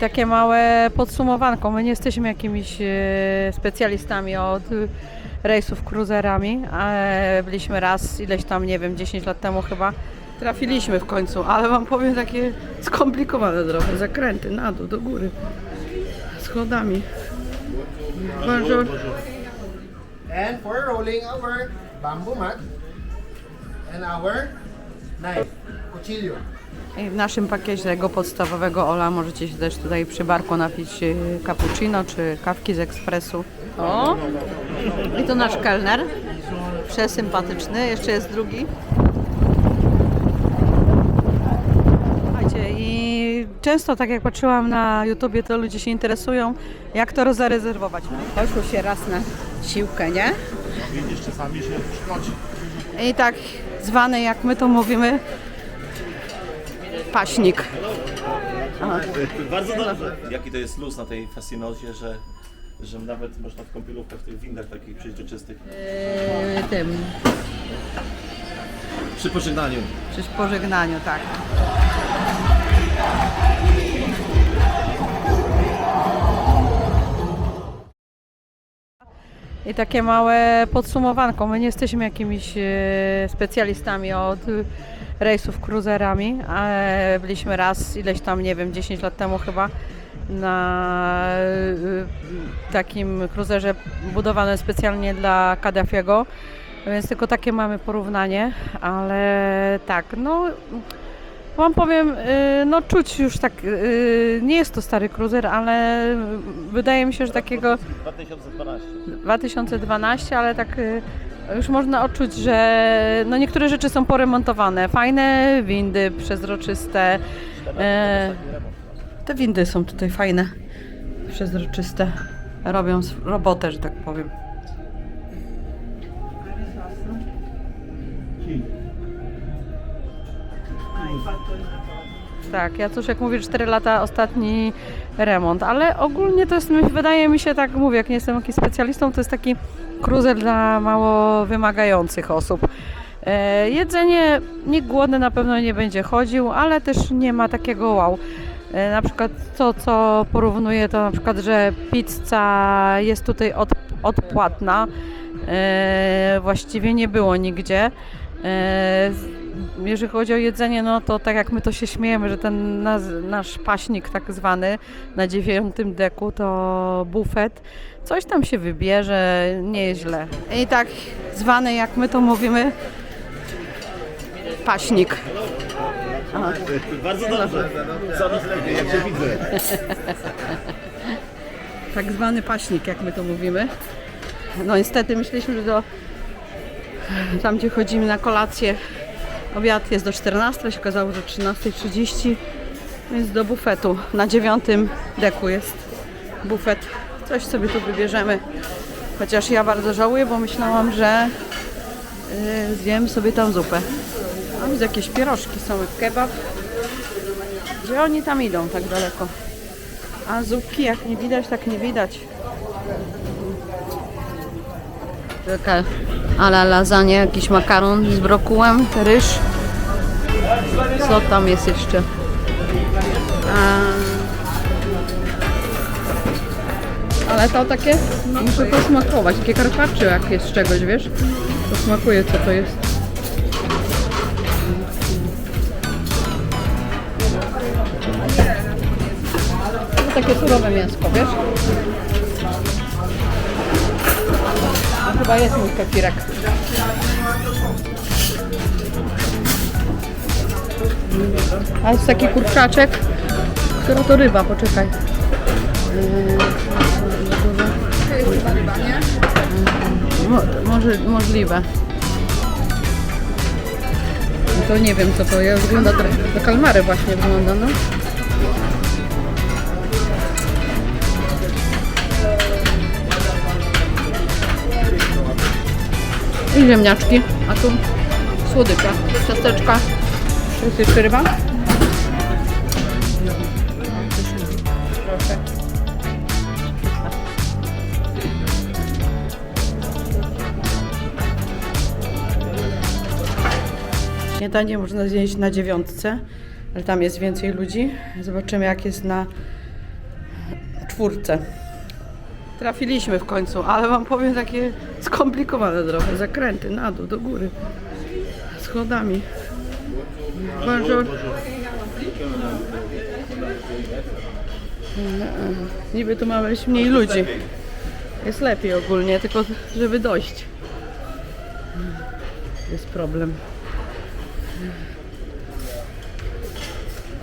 I takie małe podsumowanko. My nie jesteśmy jakimiś specjalistami od rejsów cruiserami. Byliśmy raz, ileś tam, nie wiem, 10 lat temu chyba. Trafiliśmy w końcu, ale wam powiem, takie skomplikowane trochę. Zakręty na dół, do góry. Schodami. Bonjour. And for rolling our bamboo mat and our knife, cuchillo. I w naszym pakiecie tego podstawowego Ola możecie się też tutaj przy barku napić cappuccino czy kawki z ekspresu. O! I to nasz kelner. Przesympatyczny. Jeszcze jest drugi. Słuchajcie, i często tak jak patrzyłam na YouTubie, to ludzie się interesują, jak to zarezerwować. Poszło się raz na siłkę, nie? Widzisz, czasami się szkodzi. I tak zwany, jak my to mówimy, paśnik. Bardzo dobrze. Jaki to jest luz na tej fascinozie, że nawet można w kąpielówkach, w tych windach takich przeźroczystych. Tym, Przy pożegnaniu. przy pożegnaniu, tak. I takie małe podsumowanko. My nie jesteśmy jakimiś specjalistami od rejsów cruiserami. Byliśmy raz, ileś tam, nie wiem, 10 lat temu chyba na takim cruiserze budowanym specjalnie dla Kaddafiego. Więc tylko takie mamy porównanie, ale tak, no wam powiem, no czuć już tak, nie jest to stary cruiser, ale wydaje mi się, że takiego 2012, ale tak już można odczuć, że no niektóre rzeczy są poremontowane. Fajne windy przezroczyste. Te windy są tutaj fajne, przezroczyste. Robią robotę, że tak powiem. Tak, ja cóż, jak mówię, 4 lata ostatni remont, ale ogólnie to jest, wydaje mi się, tak mówię, jak nie jestem jakimś specjalistą, to jest taki cruiser dla mało wymagających osób. Jedzenie, nikt głodny na pewno nie będzie chodził, ale też nie ma takiego wow. Na przykład to, co porównuję, to na przykład, że pizza jest tutaj odpłatna, właściwie nie było nigdzie. Jeżeli chodzi o jedzenie, no to tak jak my to się śmiejemy, że ten nasz paśnik tak zwany na 9. deku to bufet, coś tam się wybierze, nie jest źle. I tak zwany, jak my to mówimy, paśnik. Aha. Bardzo dobrze. Coraz lepiej, jak się widzę. Tak zwany paśnik, jak my to mówimy. No niestety myśleliśmy, że tam gdzie chodzimy na kolację, obiad jest do 14, się okazało, że 13:30, więc do bufetu. Na 9. deku jest bufet. Coś sobie tu wybierzemy. Chociaż ja bardzo żałuję, bo myślałam, że zjem sobie tam zupę. A widzę, jakieś pierożki są, kebab. Gdzie oni tam idą tak daleko? A zupki jak nie widać, tak nie widać. Taka ala lasagne, jakiś makaron z brokułem, ryż. Co tam jest jeszcze? Ale to takie, muszę posmakować, takie carpaccio jak jest z czegoś, wiesz? To smakuje, co to jest. To takie surowe mięsko, wiesz? No, chyba jest mój kefirek. A jest taki kurczaczek. Która to ryba? Poczekaj. To jest chyba ryba, nie? Możliwe. No to nie wiem co to jest. Wygląda to kalmary właśnie wygląda, no. I ziemniaczki, a tu słodycze, ciasteczka. To jest jeszcze ryba? Proszę. Śniadanie można zjeść na 9, ale tam jest więcej ludzi. Zobaczymy jak jest na czwórce. Trafiliśmy w końcu, ale wam powiem, takie skomplikowane trochę. Zakręty na dół, do góry. Schodami. Bonjour. Niby tu mamy mniej ludzi. Jest lepiej ogólnie, tylko żeby dojść. Jest problem.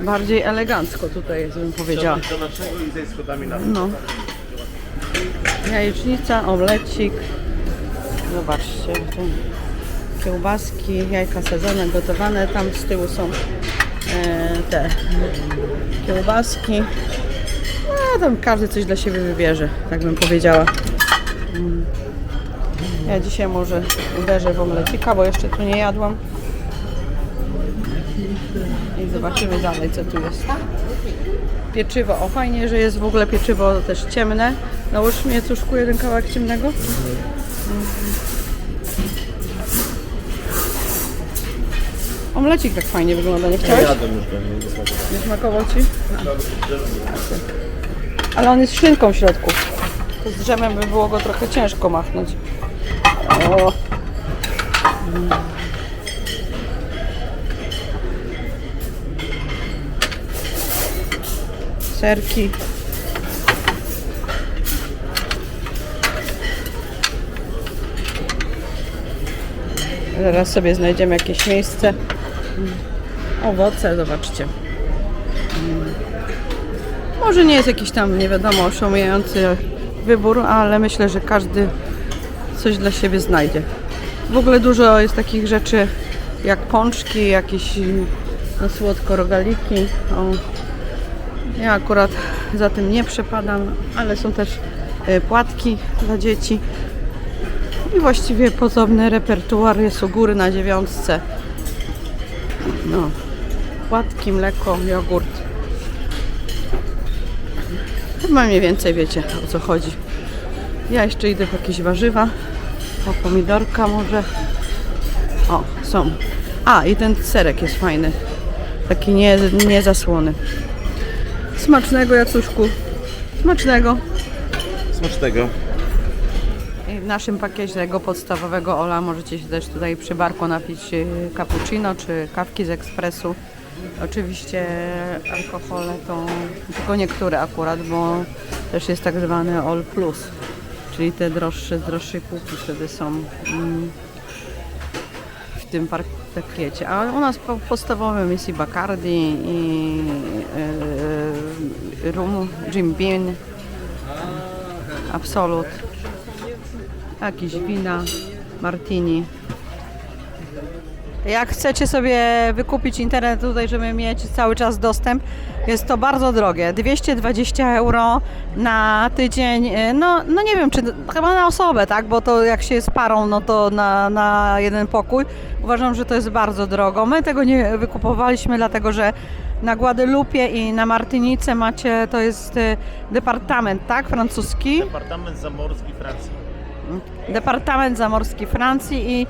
Bardziej elegancko tutaj jest, bym powiedziała. Do naszego i zejść schodami na dół. No. Jajecznica, omlecik. Zobaczcie, tu kiełbaski, jajka sadzone, gotowane. Tam z tyłu są te kiełbaski. No, tam każdy coś dla siebie wybierze, tak bym powiedziała. Ja dzisiaj może uderzę w omlecika, bo jeszcze tu nie jadłam. I zobaczymy dalej, co tu jest. Pieczywo. O, fajnie, że jest w ogóle pieczywo też ciemne. Nałóż mi, Jecuszku, jeden kawałek ciemnego. Omlecik tak fajnie wygląda, nie chciałeś? Jadłem już go, nie smakowałem. Nie smakował ci? Ale on jest z szynką w środku. To z drzemem by było go trochę ciężko machnąć. O. Serki. Zaraz sobie znajdziemy jakieś miejsce. Owoce, zobaczcie. Może nie jest jakiś tam, nie wiadomo, oszałamiający wybór, ale myślę, że każdy coś dla siebie znajdzie. W ogóle dużo jest takich rzeczy jak pączki, jakieś no, słodko rogaliki. O. Ja akurat za tym nie przepadam, ale są też płatki dla dzieci. I właściwie podobny repertuar jest u góry na 9. No, płatki, mleko, jogurt. Chyba mniej więcej wiecie, o co chodzi. Ja jeszcze idę w jakieś warzywa. O, pomidorka może. O, są. A, i ten serek jest fajny. Taki nie zasłony. Smacznego, Jacuszku. Smacznego. Smacznego. I w naszym pakiecie tego podstawowego Ola możecie się też tutaj przy barku napić cappuccino czy kawki z ekspresu. Oczywiście alkohole to tylko niektóre akurat, bo też jest tak zwany All Plus, czyli te droższe z droższej półki wtedy są w tym pakiecie. A u nas podstawowym jest i Bacardi, i rum, Jim Beam, Absolut, jakieś wina, martini. Jak chcecie sobie wykupić internet tutaj, żeby mieć cały czas dostęp, jest to bardzo drogie. 220 euro na tydzień, no nie wiem, czy chyba na osobę, tak? Bo to jak się jest parą, no to na jeden pokój. Uważam, że to jest bardzo drogo. My tego nie wykupowaliśmy, dlatego że na Guadalupie i na Martynice macie, to jest departament, tak? Francuski. Departament Zamorski Francji. Departament Zamorski Francji i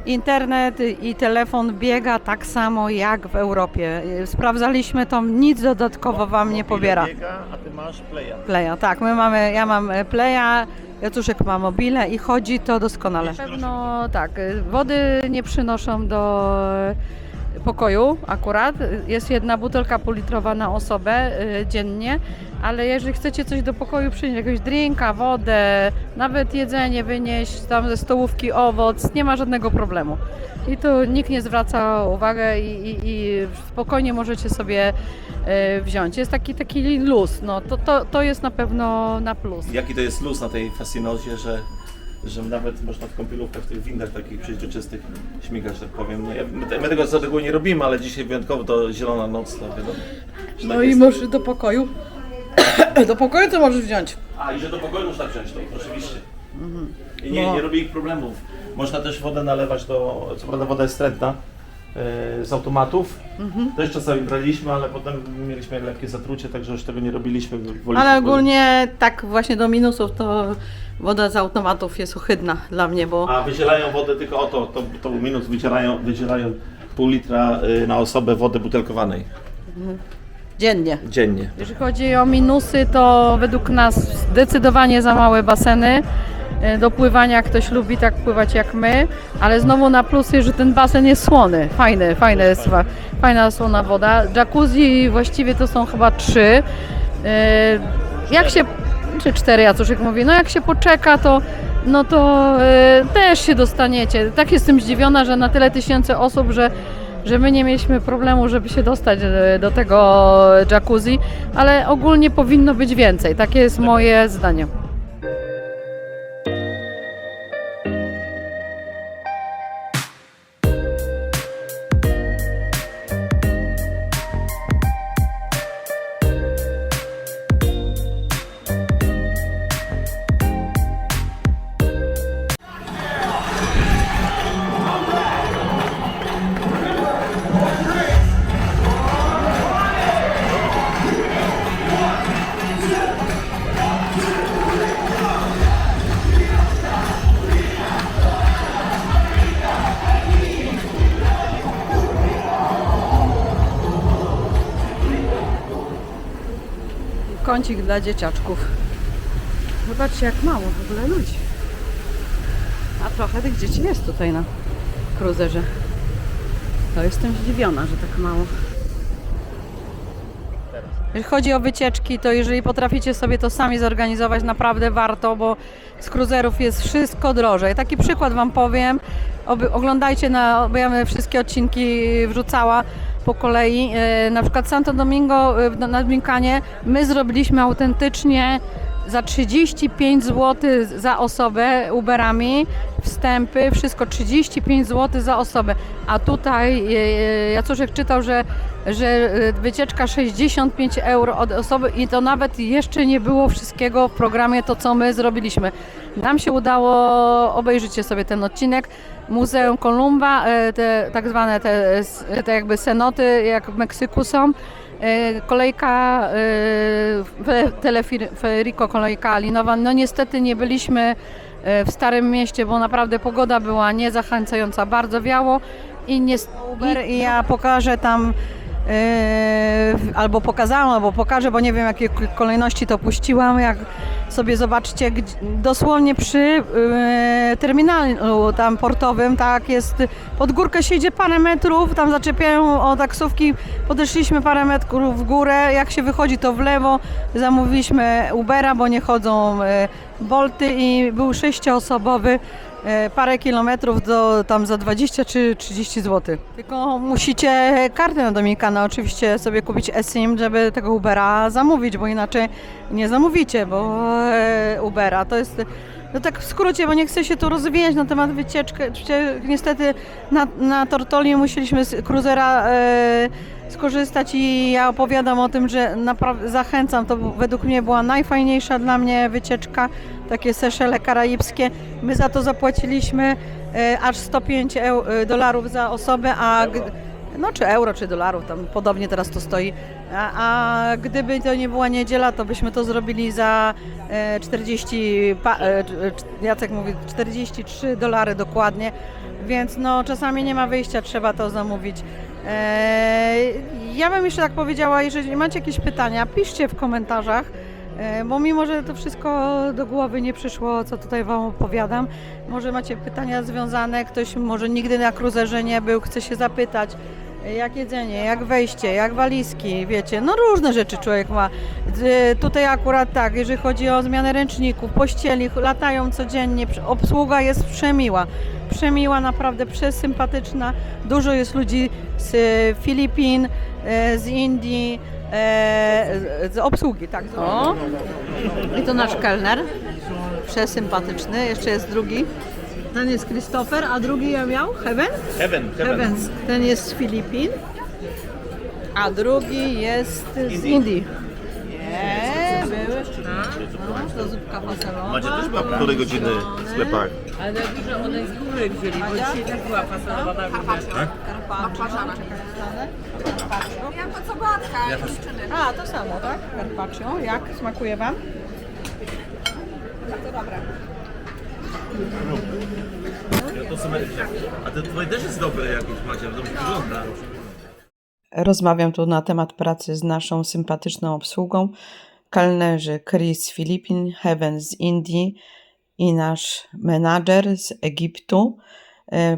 internet i telefon biega tak samo jak w Europie. Sprawdzaliśmy to, nic dodatkowo wam nie pobiera. Biega, a ty masz Playa. Playa, tak, ja mam Playa, Jacuszek ma mobile i chodzi to doskonale. Na pewno tak, wody nie przynoszą do pokoju akurat. Jest jedna butelka półlitrowa na osobę dziennie, ale jeżeli chcecie coś do pokoju przynieść, jakiegoś drinka, wodę, nawet jedzenie wynieść, tam ze stołówki owoc, nie ma żadnego problemu. I tu nikt nie zwraca uwagi i spokojnie możecie sobie wziąć. Jest taki luz, no to jest na pewno na plus. Jaki to jest luz na tej Fascinozie, że nawet można w kąpielówkach, w tych windach takich przeźroczystych śmigać, że tak powiem. No, my tego co tego nie robimy, ale dzisiaj wyjątkowo to zielona noc, to wiadomo. No tak i jest. możesz do pokoju. Do pokoju to możesz wziąć. A i że do pokoju można wziąć to, oczywiście. I No. nie robi ich problemów. Można też wodę nalewać co prawda woda jest wstrętna, z automatów. Też czasami braliśmy, ale potem mieliśmy lekkie zatrucie, także już tego nie robiliśmy. Ale ogólnie tak właśnie do minusów to woda z automatów jest ohydna dla mnie, bo A wydzielają wodę tylko to był minus, wydzielają pół litra na osobę wody butelkowanej. Dziennie. dziennie. Jeżeli chodzi o minusy, to według nas zdecydowanie za małe baseny. Do pływania ktoś lubi tak pływać jak my, ale znowu na plusy, że ten basen jest słony. Fajny jest, fajna słona woda. Jacuzzi właściwie to są chyba 3. Jak się, czy 4, Jacuszek mówi, no jak się poczeka, to no to też się dostaniecie. Tak jestem zdziwiona, że na tyle tysięcy osób, że my nie mieliśmy problemu, żeby się dostać do tego jacuzzi, ale ogólnie powinno być więcej. Takie jest moje zdanie. Kącik dla dzieciaczków. Zobaczcie, jak mało w ogóle ludzi. A trochę tych dzieci jest tutaj na kruzerze. To jestem zdziwiona, że tak mało. Jeżeli chodzi o wycieczki, to jeżeli potraficie sobie to sami zorganizować, naprawdę warto, bo z kruzerów jest wszystko drożej. Taki przykład Wam powiem. Oglądajcie, bo ja wszystkie odcinki wrzucała po kolei. Na przykład Santo Domingo na Dominikanie my zrobiliśmy autentycznie za 35 zł za osobę Uberami, wstępy, wszystko 35 zł za osobę. A tutaj Jacuszek czytał, że wycieczka 65 euro od osoby i to nawet jeszcze nie było wszystkiego w programie, to co my zrobiliśmy. Nam się udało, obejrzyjcie sobie ten odcinek, Muzeum Kolumba, te tak zwane te jakby cenoty, jak w Meksyku są. Kolejka Teleferico, kolejka linowa. No niestety nie byliśmy w Starym Mieście, bo naprawdę pogoda była niezachęcająca, bardzo wiało i ja pokażę tam albo pokazałam, albo pokażę, bo nie wiem jakiej kolejności to puściłam, jak sobie zobaczcie, dosłownie przy terminalu tam portowym, tak jest, pod górkę się idzie parę metrów, tam zaczepiają o taksówki, podeszliśmy parę metrów w górę, jak się wychodzi to w lewo, zamówiliśmy Ubera, bo nie chodzą Bolty i był 6-osobowy, parę kilometrów do tam za 20 czy 30 zł. Tylko musicie kartę na Dominikana oczywiście sobie kupić eSIM, żeby tego Ubera zamówić, bo inaczej nie zamówicie, bo Ubera to jest... No tak w skrócie, bo nie chcę się tu rozwijać na temat wycieczki. Niestety na Tortoli musieliśmy z kruzera skorzystać i ja opowiadam o tym, że naprawdę zachęcam. To według mnie była najfajniejsza dla mnie wycieczka, takie Seszele karaibskie. My za to zapłaciliśmy aż 105 dolarów za osobę, no czy euro, czy dolarów, tam podobnie teraz to stoi. A gdyby to nie była niedziela, to byśmy to zrobili za Jacek mówi 43 dolary dokładnie, więc no czasami nie ma wyjścia, trzeba to zamówić. Ja bym jeszcze tak powiedziała, jeżeli macie jakieś pytania, piszcie w komentarzach, bo mimo, że to wszystko do głowy nie przyszło, co tutaj Wam opowiadam, może macie pytania związane, ktoś może nigdy na kruzerze nie był, chce się zapytać, jak jedzenie, jak wejście, jak walizki, wiecie, no różne rzeczy człowiek ma. Tutaj akurat tak, jeżeli chodzi o zmianę ręczników, pościeli, latają codziennie, obsługa jest przemiła, naprawdę przesympatyczna. Dużo jest ludzi z Filipin, z Indii, z obsługi, tak. O, i to nasz kelner, przesympatyczny, jeszcze jest drugi. Ten jest Christopher, a drugi ja miał? Heaven. Ten jest z Filipin, a drugi jest z Indii. Nie, były. No, to zupka fasonowa. Macie też była półtorej godziny w sklepach. Ale dużo one z góry wzięli, bo dzisiaj też była fasonowa na górze. Tak? Ja to co gładka, dziewczyny. A, to samo, tak? Carpaccio. Jak smakuje Wam? Bardzo dobre. A te twoje też jest dobre jakieś, Macie, dobrze wygląda. Rozmawiam tu na temat pracy z naszą sympatyczną obsługą. Kelnerzy Chris z Filipin, Heaven z Indii i nasz menadżer z Egiptu.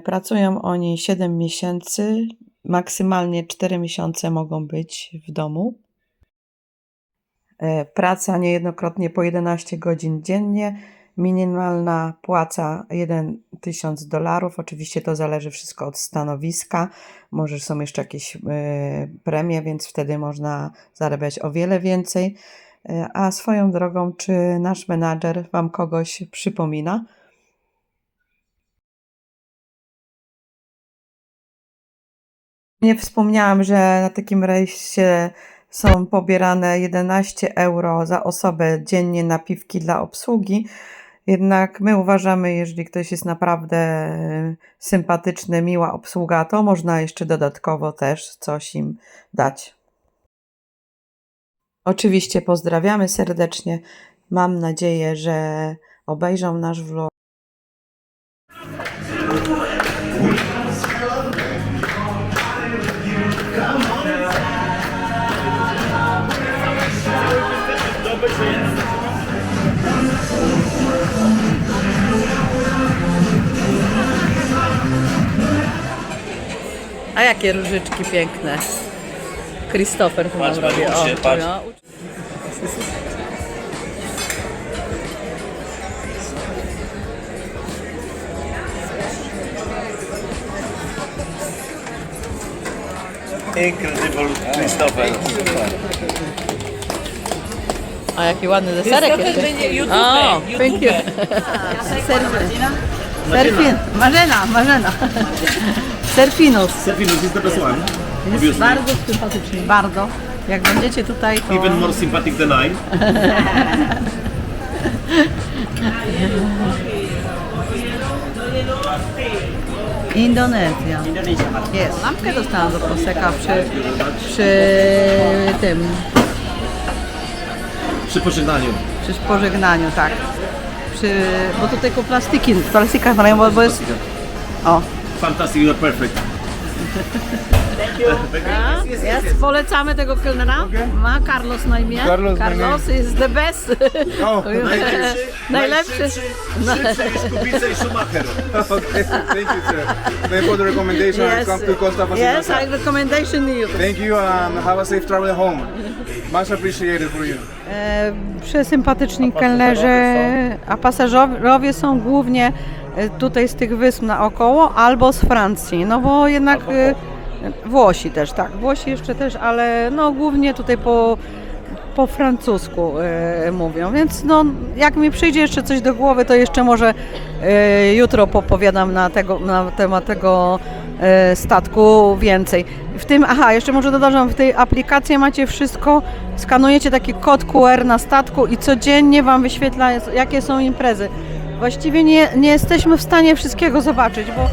Pracują oni 7 miesięcy, maksymalnie 4 miesiące mogą być w domu. Praca niejednokrotnie po 11 godzin dziennie. Minimalna płaca $1000. Oczywiście to zależy wszystko od stanowiska. Może są jeszcze jakieś premie, więc wtedy można zarabiać o wiele więcej. A swoją drogą, czy nasz menadżer Wam kogoś przypomina? Nie wspomniałam, że na takim rejsie są pobierane 11 euro za osobę dziennie na piwki dla obsługi. Jednak my uważamy, jeżeli ktoś jest naprawdę sympatyczny, miła obsługa, to można jeszcze dodatkowo też coś im dać. Oczywiście pozdrawiamy serdecznie. Mam nadzieję, że obejrzą nasz vlog. A jakie różyczki piękne. Christopher tu nam Patrz, robi. ucz się, patrz. no. Incredible Christopher. A jaki ładny deserek jeszcze. YouTube, O, thank you. Serfin. Marzena. Serfinus. Serfinus is the best one. Jest bardzo sympatyczny, bardzo. Jak będziecie tutaj, to... Even more sympathetic than I. Indonezja. Jest. Lampkę dostałam do Prosecca przy tym, Przy pożegnaniu. przy pożegnaniu, tak. Bo tutaj tylko plastika mają, bo jest... O. Fantastic, you're perfect. Jest, polecamy tego kelnera. Ma Carlos na imię. Carlos is the best. Oh, Najlepszy. Szybszy niż Kubica i Schumacher. okay. Thank you, sir. Thank you for the recommendation when it comes to Costa Yes, Pacifica. I recommendation you. Thank you. Have a safe travel home. Much appreciated for you. Przesympatyczni kelnerzy, a pasażerowie są głównie tutaj z tych wysp naokoło albo z Francji, no bo jednak Włosi też, tak, Włosi jeszcze też, ale no głównie tutaj po francusku mówią, więc no jak mi przyjdzie jeszcze coś do głowy, to jeszcze może jutro popowiadam na temat tego statku więcej. W tym, jeszcze może dodam, w tej aplikacji macie wszystko, skanujecie taki kod QR na statku i codziennie Wam wyświetla, jakie są imprezy. Właściwie nie jesteśmy w stanie wszystkiego zobaczyć, bo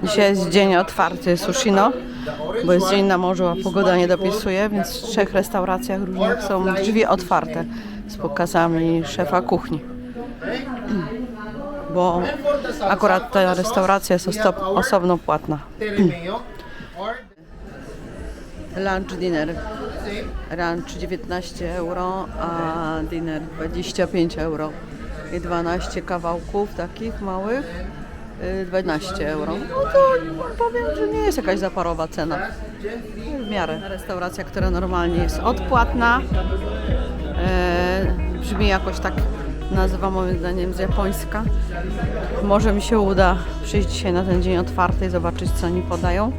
dzisiaj jest dzień otwarty Sushino, bo jest dzień na morzu, a pogoda nie dopisuje, więc w 3 restauracjach różnych są drzwi otwarte. z pokazami szefa kuchni. Bo akurat ta restauracja jest osobno płatna. Terimeo or Lunch, dinner. Lunch 19 euro, a dinner 25 euro. I 12 kawałków takich małych, 12 euro. No to powiem, że nie jest jakaś zaparowa cena. W miarę. Restauracja, która normalnie jest odpłatna. Brzmi jakoś tak, nazwa moim zdaniem z japońska. Może mi się uda przyjść dzisiaj na ten dzień otwarty i zobaczyć, co oni podają.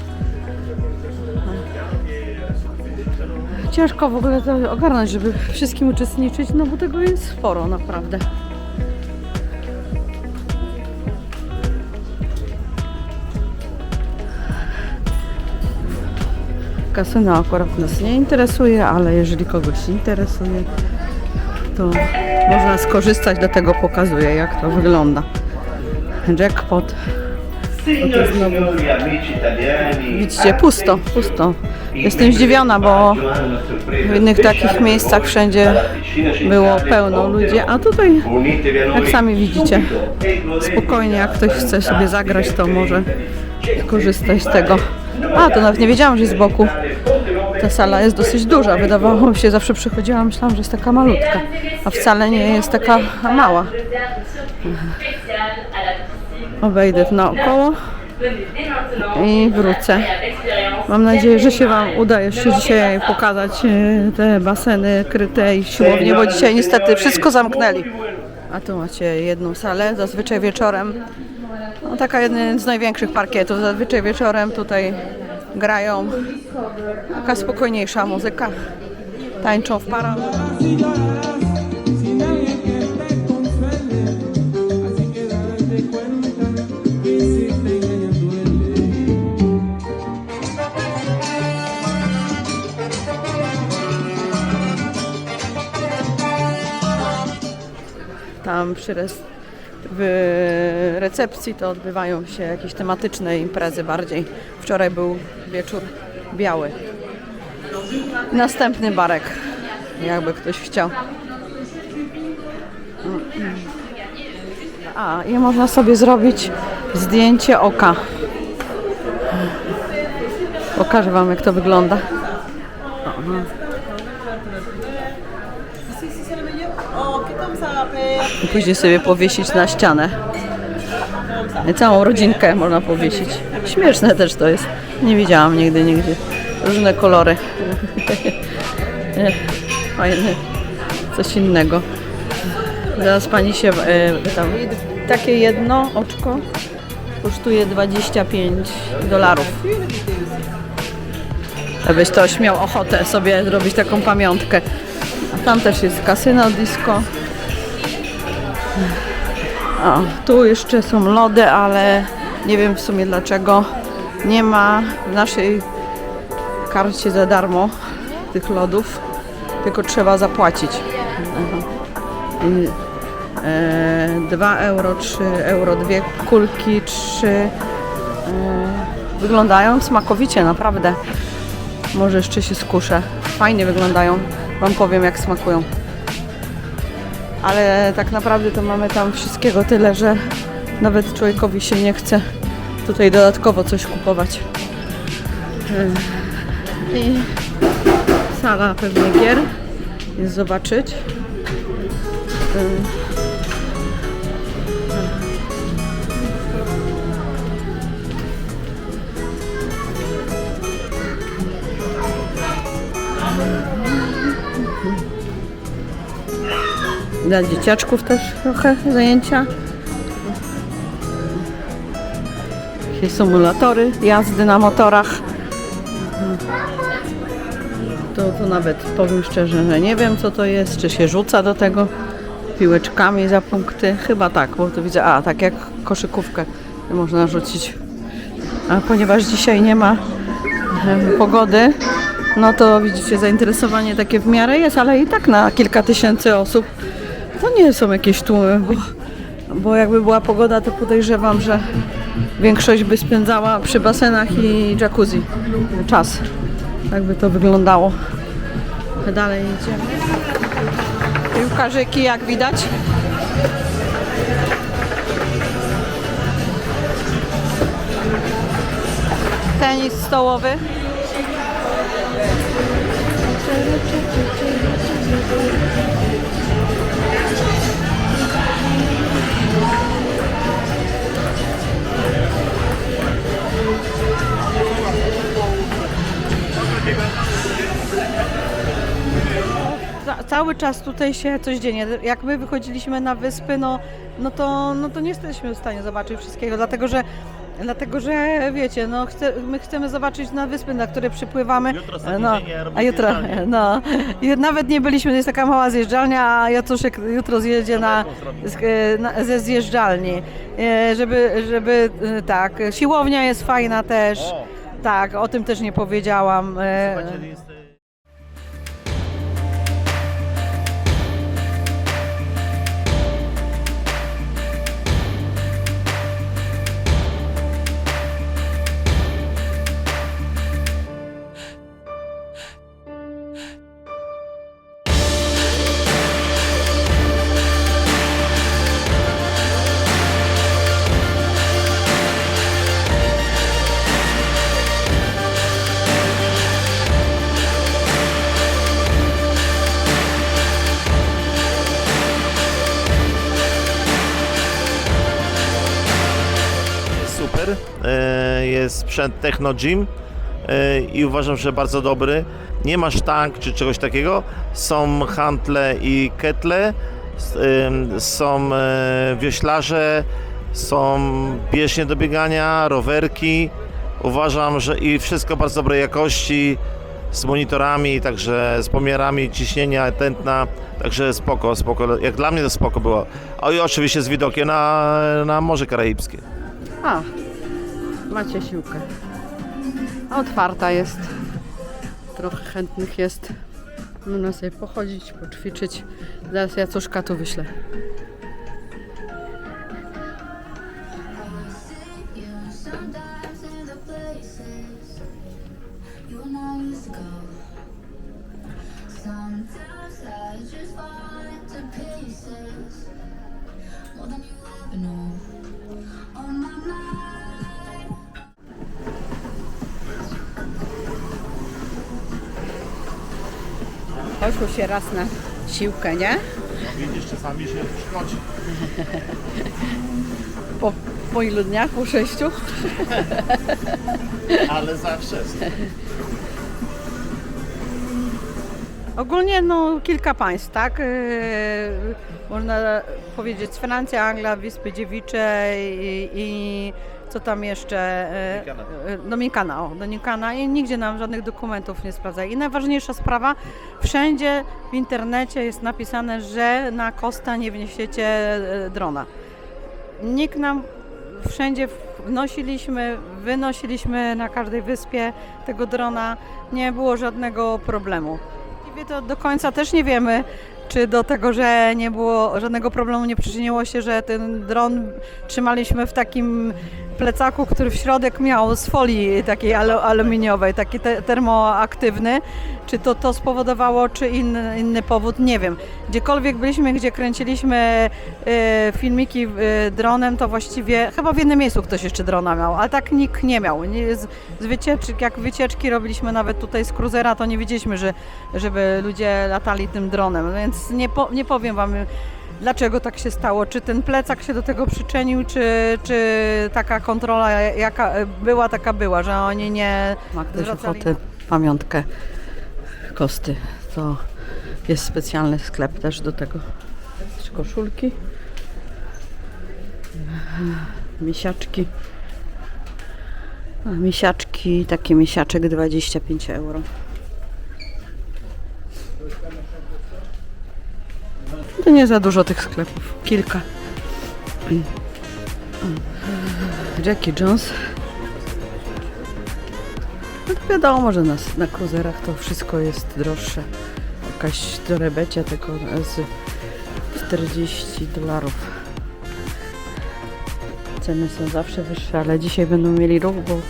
Ciężko w ogóle to ogarnąć, żeby wszystkim uczestniczyć, no bo tego jest sporo naprawdę. Kasyno akurat nas nie interesuje, ale jeżeli kogoś interesuje, to można skorzystać, do tego pokazuję, jak to wygląda. Jackpot. To jest znowu... Widzicie, pusto. Jestem zdziwiona, bo w innych takich miejscach wszędzie było pełno ludzi, a tutaj, jak sami widzicie, spokojnie, jak ktoś chce sobie zagrać, to może korzystać z tego. A, to nawet nie wiedziałam, że z boku ta sala jest dosyć duża. Wydawało mi się, zawsze przychodziłam, myślałam, że jest taka malutka, a wcale nie jest taka mała. Obejdę naokoło i wrócę. Mam nadzieję, że się Wam uda jeszcze dzisiaj pokazać te baseny kryte i siłownie, bo dzisiaj niestety wszystko zamknęli. A tu macie jedną salę, zazwyczaj wieczorem. No, taka jeden z największych parkietów. Zazwyczaj wieczorem tutaj grają taka spokojniejsza muzyka. Tańczą w parach. Tam w recepcji to odbywają się jakieś tematyczne imprezy bardziej. Wczoraj był wieczór biały. Następny barek, jakby ktoś chciał. A, i można sobie zrobić zdjęcie oka. Pokażę Wam, jak to wygląda. I później sobie powiesić na ścianę. I całą rodzinkę można powiesić. Śmieszne też to jest. Nie widziałam nigdy. Różne kolory. Fajne. Coś innego. Zaraz pani się tam. Takie jedno oczko kosztuje $25. Żebyś to miał ochotę sobie zrobić taką pamiątkę. A tam też jest kasyno disco. O, tu jeszcze są lody, ale nie wiem w sumie dlaczego nie ma w naszej karcie za darmo tych lodów, tylko trzeba zapłacić. 2 euro, 3 euro, 2 kulki, 3. Wyglądają smakowicie, naprawdę. Może jeszcze się skuszę. Fajnie wyglądają. Wam powiem, jak smakują. Ale tak naprawdę to mamy tam wszystkiego tyle, że nawet człowiekowi się nie chce tutaj dodatkowo coś kupować. I sala pewnie gier jest zobaczyć. Dla dzieciaczków też trochę zajęcia. Takie symulatory jazdy na motorach. To nawet powiem szczerze, że nie wiem, co to jest. Czy się rzuca do tego piłeczkami za punkty? Chyba tak, bo tu widzę, tak jak koszykówkę można rzucić. A ponieważ dzisiaj nie ma pogody, no to widzicie, zainteresowanie takie w miarę jest, ale i tak na kilka tysięcy osób to nie są jakieś tłumy, bo jakby była pogoda, to podejrzewam, że większość by spędzała przy basenach i jacuzzi czas. Tak by to wyglądało. Dalej idziemy. Piłkarzyki, jak widać. Tenis stołowy. Cały czas tutaj się coś dzieje. Jak my wychodziliśmy na wyspy, no to nie jesteśmy w stanie zobaczyć wszystkiego, dlatego że wiecie, my chcemy zobaczyć na wyspy, na które przypływamy. Jutro ostatni dzień, ja robię a jutro, zjeżdżalnię. no. I nawet nie byliśmy, jest taka mała zjeżdżalnia, a Jacuszek jutro zjedzie ze zjeżdżalni, żeby tak, siłownia jest fajna też. O. Tak, o tym też nie powiedziałam. Słuchajcie, jest... Super, jest sprzęt Techno Gym i uważam, że bardzo dobry. Nie ma sztang czy czegoś takiego, są hantle i ketle, są wioślarze, są bieżnie do biegania, rowerki. Uważam, że i wszystko bardzo dobrej jakości, z monitorami, także z pomiarami ciśnienia, tętna, także spoko, jak dla mnie to spoko było. A i oczywiście z widokiem na Morze Karaibskie. A, macie siłkę. Otwarta jest. Trochę chętnych jest. Można sobie pochodzić, poćwiczyć. Zaraz Jacuszka tu wyślę. Poszło się raz na siłkę, nie? Widzisz, czasami się szkodzi. Po ilu dniach? Po 6? Ale zawsze. Ogólnie kilka państw, tak? Można powiedzieć Francja, Anglia, Wyspy Dziewicze i co tam jeszcze? Dominikana. I nigdzie nam żadnych dokumentów nie sprawdza. I najważniejsza sprawa, wszędzie w internecie jest napisane, że na Costa nie wniesiecie drona. Nikt nam wszędzie wynosiliśmy na każdej wyspie tego drona, nie było żadnego problemu. To do końca też nie wiemy, czy do tego, że nie było żadnego problemu, nie przyczyniło się, że ten dron trzymaliśmy w takim plecaku, który w środek miał z folii takiej aluminiowej, taki termoaktywny. Czy to spowodowało, czy inny powód, nie wiem. Gdziekolwiek byliśmy, gdzie kręciliśmy filmiki dronem, to właściwie chyba w jednym miejscu ktoś jeszcze drona miał, ale tak nikt nie miał. Z wycieczek, jak wycieczki robiliśmy nawet tutaj z kruzera, to nie widzieliśmy, żeby ludzie latali tym dronem, więc nie powiem Wam, dlaczego tak się stało. Czy ten plecak się do tego przyczynił, czy taka kontrola jaka była, taka była, że oni nie... Ma ktoś ochotę pamiątkę Kosty, to jest specjalny sklep też do tego. Koszulki, misiaczki. Misiaczki, taki misiaczek 25 €. To nie za dużo tych sklepów, kilka. Jackie Jones. No to wiadomo, że na kruzerach to wszystko jest droższe. Jakaś torebecia tego z $40. Ceny są zawsze wyższe, ale dzisiaj będą mieli ruch, bo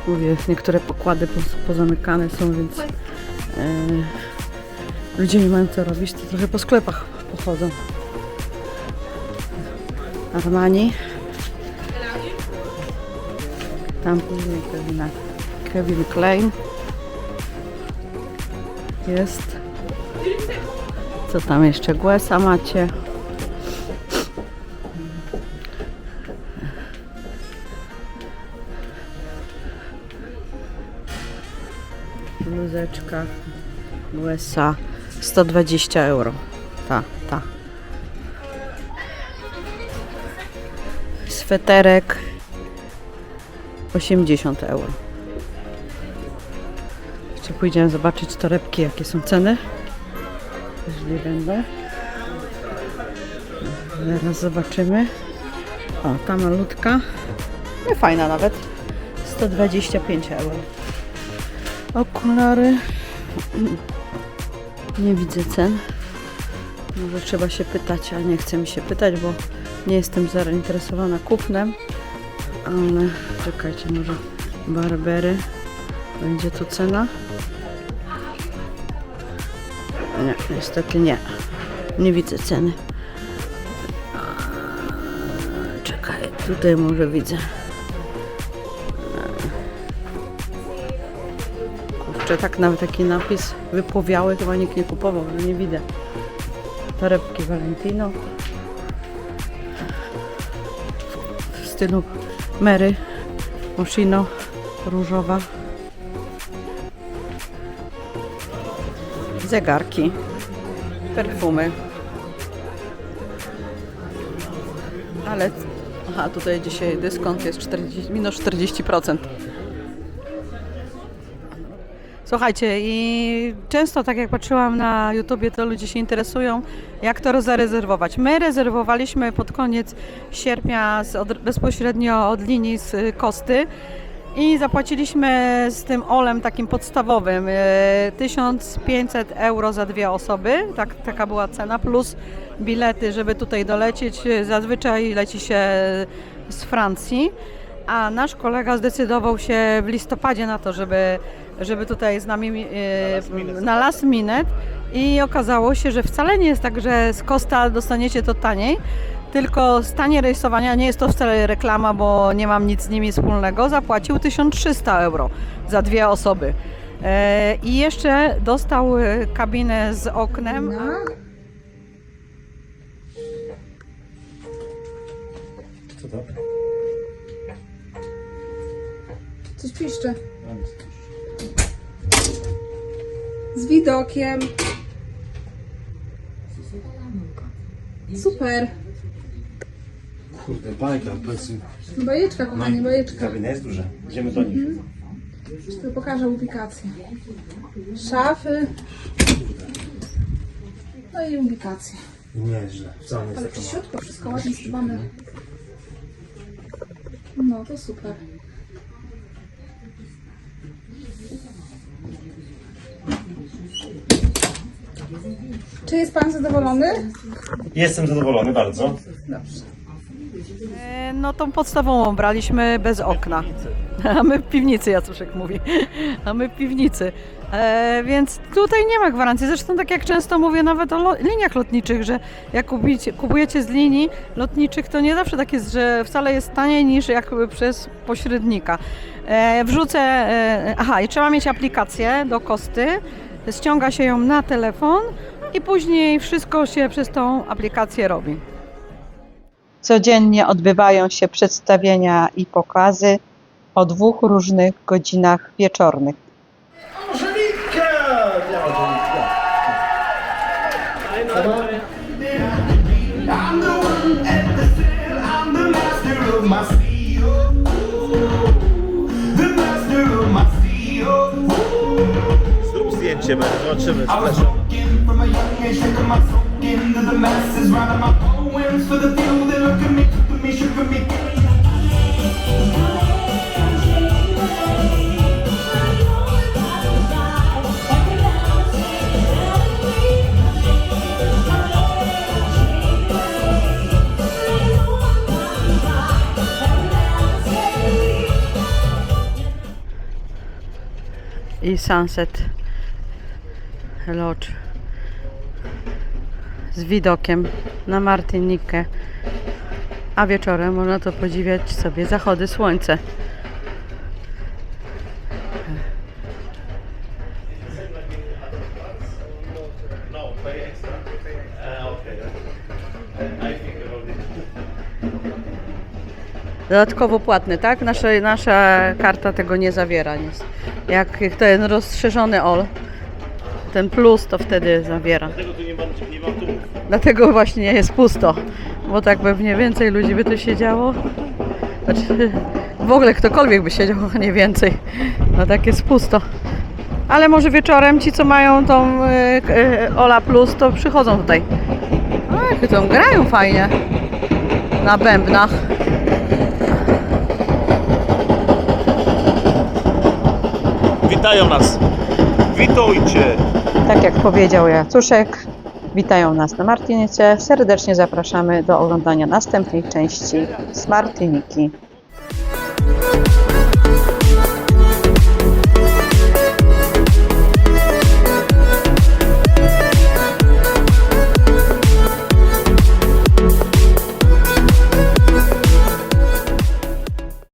mówię, niektóre pokłady pozamykane są, więc ludzie nie mają co robić, to trochę po sklepach pochodzą. Armani. Tam później Kevin Klein. Jest. Co tam jeszcze? Guessa macie. Bluzeczka Guessa 120 euro. Ta. Sweterek 80 euro. Jeszcze pójdziemy zobaczyć torebki, jakie są ceny. Jeżeli będą. Zaraz zobaczymy. O, ta malutka. No fajna nawet. 125 euro. Okulary. Nie widzę cen. Może trzeba się pytać, a nie chcę mi się pytać, bo nie jestem zainteresowana kupnem. Ale czekajcie, może Barbery. Będzie tu cena? Nie, niestety nie. Nie widzę ceny. Czekaj, tutaj może widzę. Kurczę, tak nawet taki napis wypłowiały, chyba nikt nie kupował, ale nie widzę. Torebki Valentino. W stylu Mary Moschino, różowa. Zegarki, perfumy. Ale aha, tutaj dzisiaj dyskont jest minus 40%. Słuchajcie, i często tak jak patrzyłam na YouTubie, to ludzie się interesują, jak to zarezerwować. My rezerwowaliśmy pod koniec sierpnia bezpośrednio od linii z Kosty i zapłaciliśmy z tym olem takim podstawowym 1500 euro za 2 osoby, taka była cena, plus bilety, żeby tutaj dolecieć. Zazwyczaj leci się z Francji, a nasz kolega zdecydował się w listopadzie na to, żeby tutaj z nami na last minute i okazało się, że wcale nie jest tak, że z Costa dostaniecie to taniej, tylko stanie rejsowania, nie jest to wcale reklama, bo nie mam nic z nimi wspólnego, zapłacił 1300 euro za 2 osoby. I jeszcze dostał kabinę z oknem. Co to? Coś piszczy. Z widokiem. Super. Kurde, bajka, bez... Bajeczka, kochanie, bajeczka. Kabina jest duża. Idziemy do nich. Jeszcze pokażę ubikację. Szafy. No i ubikację. Nieźle. Wcale nie Ale jest taka przysiutko, wszystko ładnie zdobane. No to super. Czy jest Pan zadowolony? Jestem zadowolony bardzo. Dobrze. No tą podstawową braliśmy bez okna. A my w piwnicy, Jacuszek mówi. A my w piwnicy. Więc tutaj nie ma gwarancji. Zresztą tak jak często mówię nawet o liniach lotniczych, że jak kupujecie z linii lotniczych, to nie zawsze tak jest, że wcale jest taniej niż jakby przez pośrednika. Wrzucę... Aha, i trzeba mieć aplikację do Kosty. Ściąga się ją na telefon i później wszystko się przez tą aplikację robi. Codziennie odbywają się przedstawienia i pokazy o 2 różnych godzinach wieczornych. Zrób zdjęcie, zobaczymy. I Sunset Lodge z widokiem na Martynikę. A wieczorem można to podziwiać sobie zachody słońca. Dodatkowo płatne, tak? Nasza karta tego nie zawiera. Nic. Jak ten rozszerzony all, ten plus, to wtedy zawiera. Dlatego właśnie jest pusto, bo tak pewnie więcej ludzi by tu siedziało. Znaczy, w ogóle ktokolwiek by siedział, a nie więcej. No tak jest pusto. Ale może wieczorem ci, co mają tą Ola Plus, to przychodzą tutaj. A, jak to grają fajnie na bębnach. Witają nas. Witajcie. Tak jak powiedział Jacuszek, witają nas na Martynice. Serdecznie zapraszamy do oglądania następnej części z Martyniki.